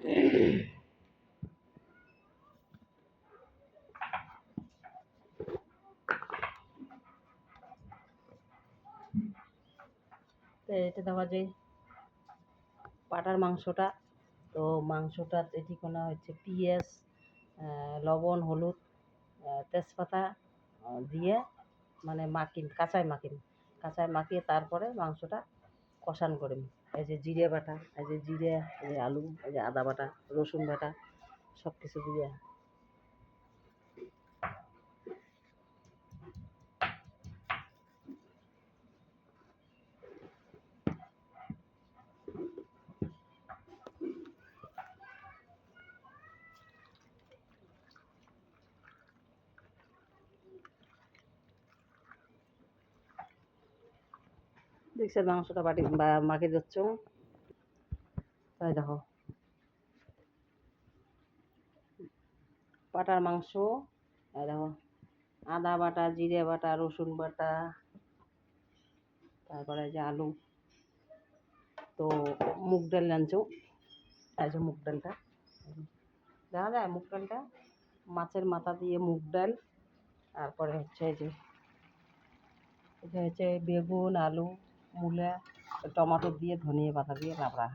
তো এটা দেওয়া যায় পাটার মাংসটা। তো মাংসটা এটি করা হচ্ছে পেঁয়াজ, লবণ, হলুদ, তেজপাতা দিয়ে মানে কাঁচায় মাখিয়ে তারপরে মাংসটা কষান করে। এই যে জিরে বাটা, এই যে জিরে, এই যে আলু, এই যে আদা বাটা, রসুন বাটা সব কিছু দিয়ে দেখছে মাংসটা মাখিয়ে দিচ্ছ। তাই দেখো পাটার মাংস, এই দেখো আদা বাটা, জিরে বাটা, রসুন বাটা, তারপরে যে আলু। তো মুগ ডাল আনছো, এই যে মুগ ডালটা দেখা যায়, মুগ ডালটা মাছের মাথা দিয়ে মুগ ডাল। তারপরে হচ্ছে এই যে এটা হচ্ছে বেগুন, আলু, মূলা, টমাটো দিয়ে ধনিয়া পাতা দিয়ে লাবড়া।